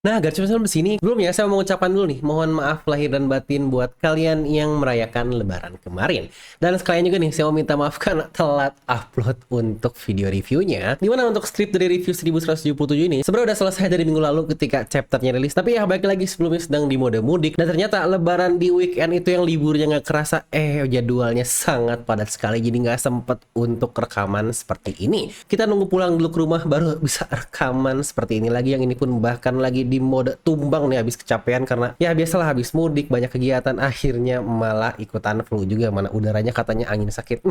Nah, Garcu di sini. Sebelumnya saya mau mengucapkan dulu nih, mohon maaf lahir dan batin buat kalian yang merayakan Lebaran kemarin. Dan sekalian juga nih, saya mau minta maaf karena telat upload untuk video reviewnya. Dimana untuk skrip dari review 1177 ini sebenarnya udah selesai dari minggu lalu ketika chapternya rilis. Tapi ya balik lagi sebelumnya sedang di mode mudik. Dan ternyata Lebaran di weekend itu yang liburnya nggak kerasa, jadwalnya sangat padat sekali. Jadi nggak sempet untuk rekaman seperti ini. Kita nunggu pulang dulu ke rumah baru bisa rekaman seperti ini lagi. Yang ini pun bahkan lagi di mode tumbang nih, habis kecapean karena ya biasalah habis mudik banyak kegiatan, akhirnya malah ikutan flu juga, mana udaranya katanya angin sakit.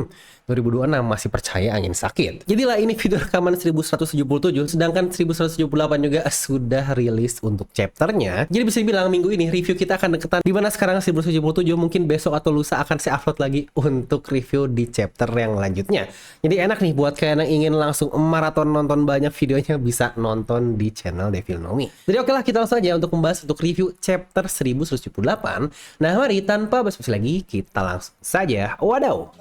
2026 masih percaya angin sakit. Jadilah ini video rekaman 1177, sedangkan 1178 juga sudah rilis untuk chapternya. Jadi bisa dibilang minggu ini review kita akan deketan, dimana sekarang 1177 mungkin besok atau lusa akan saya upload lagi untuk review di chapter yang lanjutnya. Jadi enak nih buat kalian yang ingin langsung maraton nonton banyak videonya, bisa nonton di channel Devil Nomi. Jadi oke lah, kita langsung aja untuk membahas untuk review chapter 1178. Nah mari tanpa basa-basi lagi kita langsung saja wadaw.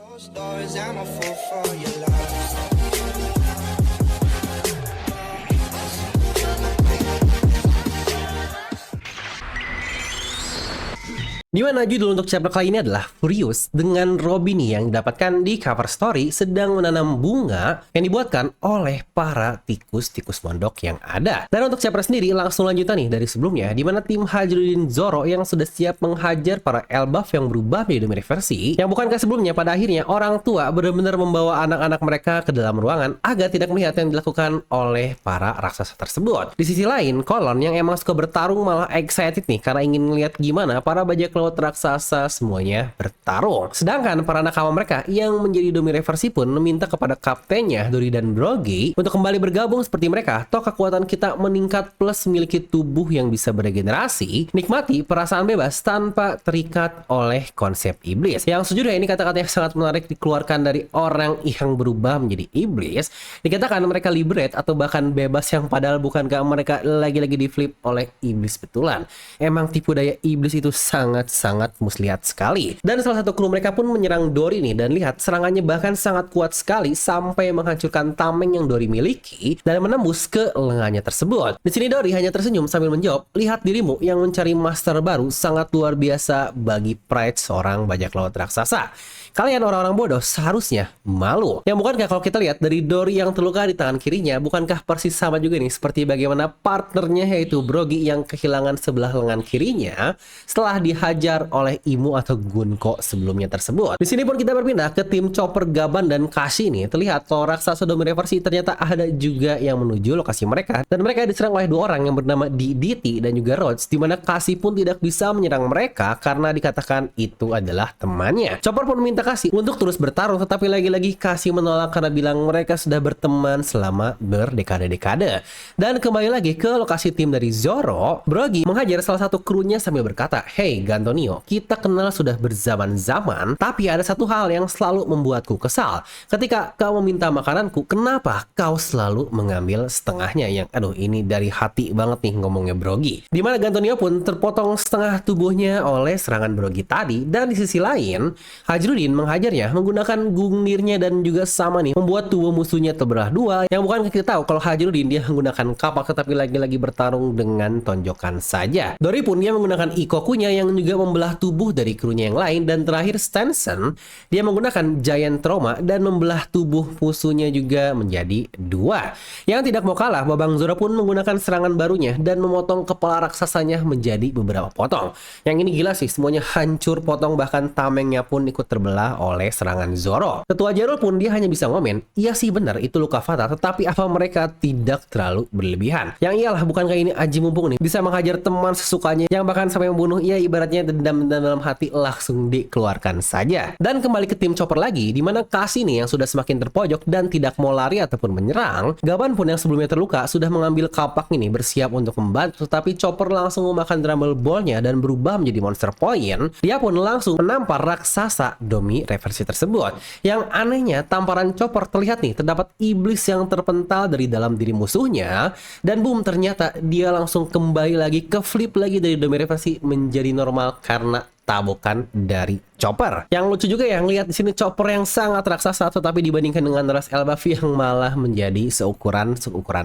Dimana judul untuk chapter kali ini adalah Furious, dengan Robby nih yang didapatkan di cover story sedang menanam bunga yang dibuatkan oleh para tikus-tikus mondok yang ada. Dan untuk chapter sendiri langsung lanjutan nih dari sebelumnya, dimana tim Hajruddin Zoro yang sudah siap menghajar para Elbaf yang berubah menjadi Dominik versi, yang bukankah sebelumnya pada akhirnya orang tua benar-benar membawa anak-anak mereka ke dalam ruangan agar tidak melihat yang dilakukan oleh para raksasa tersebut. Di sisi lain, Kolon yang emang suka bertarung malah excited nih karena ingin melihat gimana para bajak laut raksasa semuanya bertarung. Sedangkan para nakama mereka yang menjadi Domi Reversi pun meminta kepada kaptennya Dori dan Brogy untuk kembali bergabung seperti mereka. Toh kekuatan kita meningkat plus memiliki tubuh yang bisa beregenerasi, nikmati perasaan bebas tanpa terikat oleh konsep iblis. Yang sejujurnya ini kata-kata yang sangat menarik dikeluarkan dari orang yang berubah menjadi iblis. Dikatakan mereka liberate atau bahkan bebas, yang padahal bukankah mereka lagi-lagi di flip oleh iblis betulan. Emang tipu daya iblis itu sangat muslihat sekali. Dan salah satu kru mereka pun menyerang Dori nih, dan lihat serangannya bahkan sangat kuat sekali sampai menghancurkan tameng yang Dori miliki dan menembus ke lengannya tersebut. Di sini Dori hanya tersenyum sambil menjawab, lihat dirimu yang mencari master baru sangat luar biasa bagi pride seorang bajak laut raksasa. Kalian orang-orang bodoh seharusnya malu. Yang bukankah kalau kita lihat dari Dori yang terluka di tangan kirinya, bukankah persis sama juga nih seperti bagaimana partnernya yaitu Brogy yang kehilangan sebelah lengan kirinya setelah dihajar oleh Imu atau Gunko sebelumnya tersebut. Di sini pun kita berpindah ke tim Chopper, Gaban, dan Kashi nih. Terlihat kalau raksasa Domi Reversi ternyata ada juga yang menuju lokasi mereka, dan mereka diserang oleh dua orang yang bernama DDT dan juga Rhodes, dimana Kashi pun tidak bisa menyerang mereka karena dikatakan itu adalah temannya. Chopper pun meminta Kashi untuk terus bertarung, tetapi lagi-lagi Kashi menolak karena bilang mereka sudah berteman selama berdekade-dekade. Dan kembali lagi ke lokasi tim dari Zoro, Brogy menghajar salah satu krunya sambil berkata, "Hey Gantonio, kita kenal sudah berzaman-zaman, tapi ada satu hal yang selalu membuatku kesal. Ketika kau meminta makananku, kenapa kau selalu mengambil setengahnya?" Yang aduh, ini dari hati banget nih ngomongnya Brogy. Dimana Gantonio pun terpotong setengah tubuhnya oleh serangan Brogy tadi. Dan di sisi lain, Hajruddin menghajarnya menggunakan gungnirnya dan juga sama nih membuat tubuh musuhnya terbelah dua. Yang bukan kita tahu kalau Hajruddin dia menggunakan kapak, tetapi lagi-lagi bertarung dengan tonjokan saja. Dori pun dia menggunakan ikokunya yang juga membelah tubuh dari krunya yang lain. Dan terakhir Stenson dia menggunakan Giant Trauma dan membelah tubuh musuhnya juga menjadi dua. Yang tidak mau kalah, Babang Zoro pun menggunakan serangan barunya dan memotong kepala raksasanya menjadi beberapa potong. Yang ini gila sih, semuanya hancur potong, bahkan tamengnya pun ikut terbelah oleh serangan Zoro. Ketua Jarul pun dia hanya bisa ngomen, iya sih benar itu luka fatal, tetapi apa mereka tidak terlalu berlebihan? Yang iyalah, bukankah ini aji mumpung nih, bisa menghajar teman sesukanya yang bahkan sampai membunuh, ya ibaratnya dendam dalam hati langsung dikeluarkan saja. Dan kembali ke tim Chopper lagi, dimana Kashi nih yang sudah semakin terpojok dan tidak mau lari ataupun menyerang. Gaban pun yang sebelumnya terluka sudah mengambil kapak ini bersiap untuk membantu, tetapi Chopper langsung memakan Rumble Ball-nya dan berubah menjadi Monster Point. Dia pun langsung menampar raksasa Domi Reversi tersebut. Yang anehnya, tamparan Chopper terlihat nih terdapat iblis yang terpental dari dalam diri musuhnya, dan boom, ternyata dia langsung kembali lagi ke flip lagi dari Domi Reversi menjadi normal karena tabokan dari Chopper. Yang lucu juga ya ngelihat di sini Chopper yang sangat raksasa, tetapi dibandingkan dengan ras Elbaf yang malah menjadi seukuran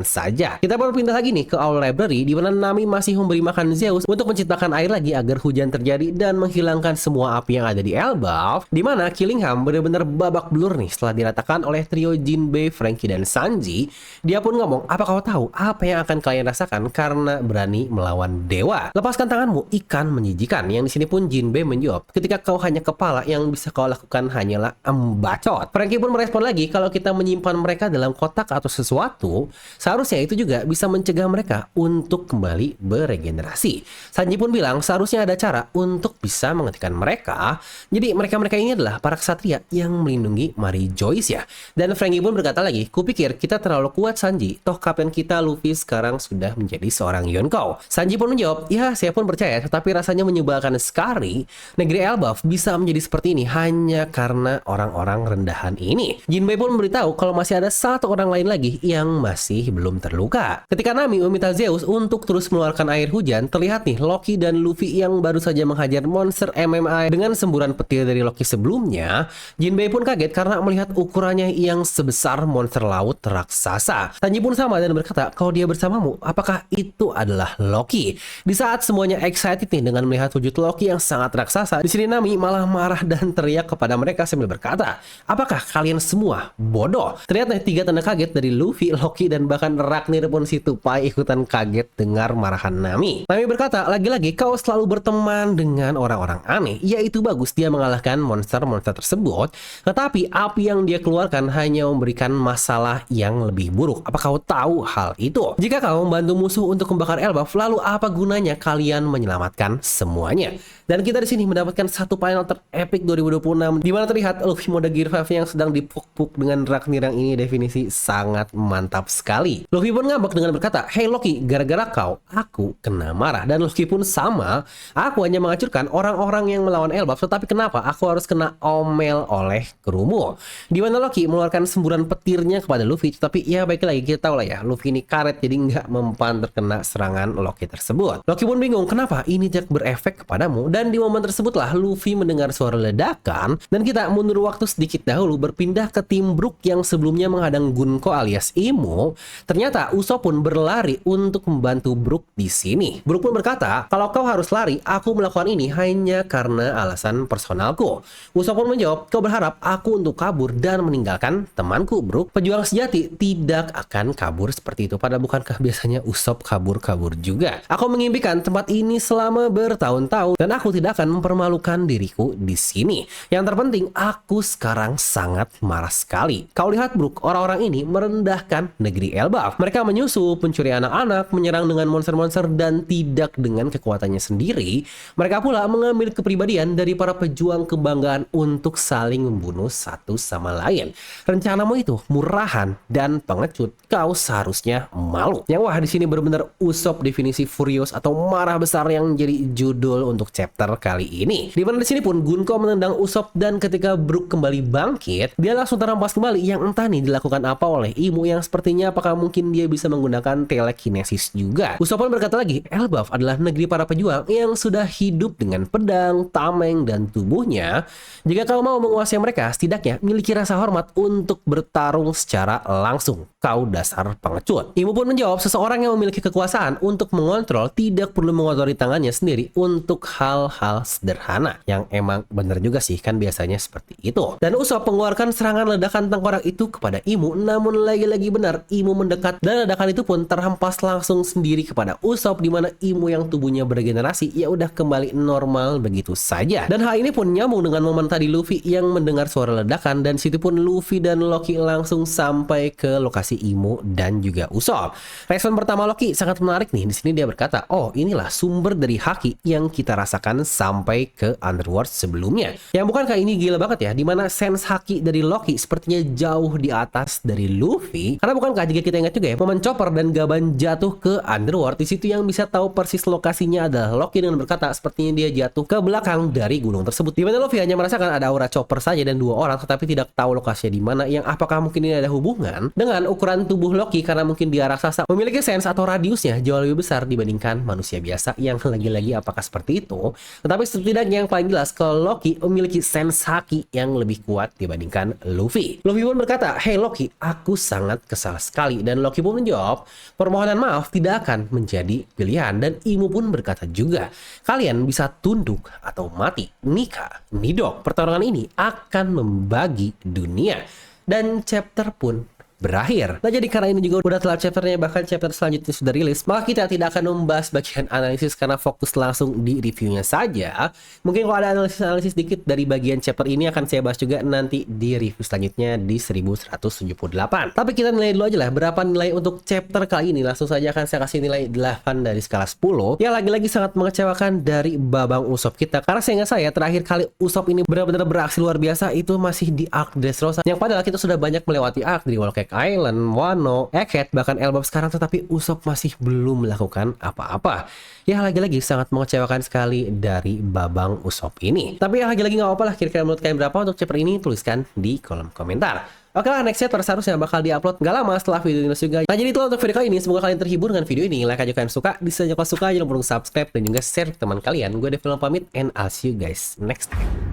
saja. Kita baru pindah lagi nih ke Owl Library, di mana Nami masih memberi makan Zeus untuk menciptakan air lagi agar hujan terjadi dan menghilangkan semua api yang ada di Elbaf. Di mana Killingham benar-benar babak belur nih setelah diratakan oleh trio Jinbei, Franky, dan Sanji. Dia pun ngomong, apa kau tahu apa yang akan kalian rasakan karena berani melawan dewa? Lepaskan tanganmu, ikan menjijikan. Yang di sini pun Jinbei menjawab, ketika kau hanya kepala, yang bisa kau lakukan hanyalah bacot. Franky pun merespon lagi, kalau kita menyimpan mereka dalam kotak atau sesuatu, seharusnya itu juga bisa mencegah mereka untuk kembali beregenerasi. Sanji pun bilang seharusnya ada cara untuk bisa menghentikan mereka. Jadi mereka-mereka ini adalah para ksatria yang melindungi Mary Joyce ya. Dan Franky pun berkata lagi, kupikir kita terlalu kuat Sanji, toh kapten kita Luffy sekarang sudah menjadi seorang Yonkou. Sanji pun menjawab, ya saya pun percaya, tetapi rasanya menyebalkan sekali negeri Elbaf bisa menjadi seperti ini hanya karena orang-orang rendahan ini. Jinbei pun memberitahu kalau masih ada satu orang lain lagi yang masih belum terluka. Ketika Nami meminta Zeus untuk terus mengeluarkan air hujan, terlihat nih Loki dan Luffy yang baru saja menghajar monster MMA dengan semburan petir dari Loki sebelumnya. Jinbei pun kaget karena melihat ukurannya yang sebesar monster laut raksasa. Sanji pun sama dan berkata, kalau dia bersamamu, apakah itu adalah Loki? Di saat semuanya excited nih dengan melihat wujud Loki yang sangat raksasa, di sini Nami malah marah dan teriak kepada mereka sambil berkata, apakah kalian semua bodoh? Terlihat nih 3 tanda kaget dari Luffy, Loki, dan bahkan Ragnir pun si tupai ikutan kaget dengar marahan Nami. Nami berkata, lagi-lagi kau selalu berteman dengan orang-orang aneh. Ya itu bagus, dia mengalahkan monster-monster tersebut, tetapi api yang dia keluarkan hanya memberikan masalah yang lebih buruk. Apa kau tahu hal itu? Jika kau membantu musuh untuk membakar Elbaf, lalu apa gunanya kalian menyelamatkan semuanya? Dan kita di sini mendapatkan satu panel terepik 2026 di mana terlihat Luffy mode Gear 5 yang sedang dipuk-puk dengan Ragnir yang ini definisi sangat mantap sekali. Luffy pun ngambek dengan berkata, "Hey Loki, gara-gara kau, aku kena marah." Dan Luffy pun sama, "Aku hanya menghancurkan orang-orang yang melawan Elbaf, tetapi kenapa aku harus kena omel oleh krumu?" Di mana Loki mengeluarkan semburan petirnya kepada Luffy, tetapi ya baik lagi kita tahu lah ya, Luffy ini karet jadi nggak mempan terkena serangan Loki tersebut. Loki pun bingung, kenapa ini tidak berefek kepadamu? Dan di momen tersebutlah Luffy mendengar suara ledakan dan kita mundur waktu sedikit dahulu berpindah ke tim Brook yang sebelumnya menghadang Gunko alias Imo. Ternyata Usopp pun berlari untuk membantu Brook di sini. Brook pun berkata, "Kalau kau harus lari, aku melakukan ini hanya karena alasan personalku." Usopp pun menjawab, "Kau berharap aku untuk kabur dan meninggalkan temanku, Brook? Pejuang sejati tidak akan kabur seperti itu." Padahal bukankah biasanya Usopp kabur-kabur juga? "Aku mengimpikan tempat ini selama bertahun-tahun dan aku tidak akan mempermalukan diriku di sini. Yang terpenting, aku sekarang sangat marah sekali. Kau lihat Brook, orang-orang ini merendahkan negeri Elbaf. Mereka menyusup, mencuri anak-anak, menyerang dengan monster-monster dan tidak dengan kekuatannya sendiri. Mereka pula mengambil kepribadian dari para pejuang kebanggaan untuk saling membunuh satu sama lain. Rencanamu itu murahan dan pengecut. Kau seharusnya malu." Yang wah di sini benar-benar Usopp definisi furious atau marah besar yang jadi judul untuk chapter kali ini. Di mana di sini pun Gunko menendang Usopp dan ketika Brook kembali bangkit, dia langsung terampas kembali yang entah nih dilakukan apa oleh Imo yang sepertinya apakah mungkin dia bisa menggunakan telekinesis juga. Usopp pun berkata lagi, Elbaf adalah negeri para pejuang yang sudah hidup dengan pedang, tameng, dan tubuhnya. Jika kau mau menguasai mereka, setidaknya miliki rasa hormat untuk bertarung secara langsung. Kau dasar pengecut. Imo pun menjawab, seseorang yang memiliki kekuasaan untuk mengontrol tidak perlu mengotori tangannya sendiri untuk hal-hal sederhana. Yang emang bener juga sih, kan biasanya seperti itu. Dan Usopp mengeluarkan serangan ledakan tengkorak itu kepada Imo, namun lagi-lagi benar Imo mendekat dan ledakan itu pun terhempas langsung sendiri kepada Usopp, di mana Imo yang tubuhnya beregenerasi ya udah kembali normal begitu saja. Dan hal ini pun nyambung dengan momen tadi Luffy yang mendengar suara ledakan dan situ pun Luffy dan Loki langsung sampai ke lokasi Imo dan juga Usopp. Respon pertama Loki sangat menarik nih. Di sini dia berkata, "Oh, inilah sumber dari haki yang kita rasakan sampai ke Underworld sebelumnya." Yang bukankah ini gila banget ya, dimana sense haki dari Loki sepertinya jauh di atas dari Luffy. Karena bukankah jika kita ingat juga ya, momen Chopper dan Gaban jatuh ke Underworld, di situ yang bisa tahu persis lokasinya adalah Loki dengan berkata sepertinya dia jatuh ke belakang dari gunung tersebut. Dimana Luffy hanya merasakan ada aura Chopper saja dan 2 orang, tetapi tidak tahu lokasinya di mana. Yang apakah mungkin ini ada hubungan dengan ukuran ukuran tubuh Loki karena mungkin dia raksasa memiliki sense atau radiusnya jauh lebih besar dibandingkan manusia biasa yang lagi-lagi apakah seperti itu. Tetapi setidaknya yang paling jelas kalau Loki memiliki sense haki yang lebih kuat dibandingkan Luffy. Luffy pun berkata, "Hey Loki, aku sangat kesal sekali." Dan Loki pun menjawab, "Permohonan maaf tidak akan menjadi pilihan." Dan Imu pun berkata juga, "Kalian bisa tunduk atau mati. Nika, Nidok, pertarungan ini akan membagi dunia." Dan chapter pun berakhir. Nah, jadi karena ini juga udah telat chapternya, bahkan chapter selanjutnya sudah rilis, maka kita tidak akan membahas bagian analisis karena fokus langsung di reviewnya saja. Mungkin kalau ada analisis dikit dari bagian chapter ini akan saya bahas juga nanti di review selanjutnya di 1178. Tapi kita nilai dulu aja lah berapa nilai untuk chapter kali ini. Langsung saja akan saya kasih nilai 8 dari skala 10. Yang lagi-lagi sangat mengecewakan dari Babang Usopp kita. Karena seingat saya terakhir kali Usopp ini benar-benar beraksi luar biasa itu masih di arc Dressrosa. Yang padahal kita sudah banyak melewati arc di Wall Cake Island, Wano, Egghead, bahkan Elbap sekarang, tetapi Usopp masih belum melakukan apa-apa. Ya lagi-lagi sangat mengecewakan sekali dari Babang Usopp ini. Tapi ya lagi-lagi nggak apa-apa lah, kira-kira menurut kalian berapa untuk chapter ini? Tuliskan di kolom komentar. Oke lah, next chapter seharusnya bakal diupload nggak lama setelah video ini juga. Nah jadi itu untuk video kali ini, semoga kalian terhibur dengan video ini. Like aja kalian suka, bisa kalau suka jangan lupa subscribe dan juga share ke teman kalian. Gue Devil pamit and I'll see you guys next time.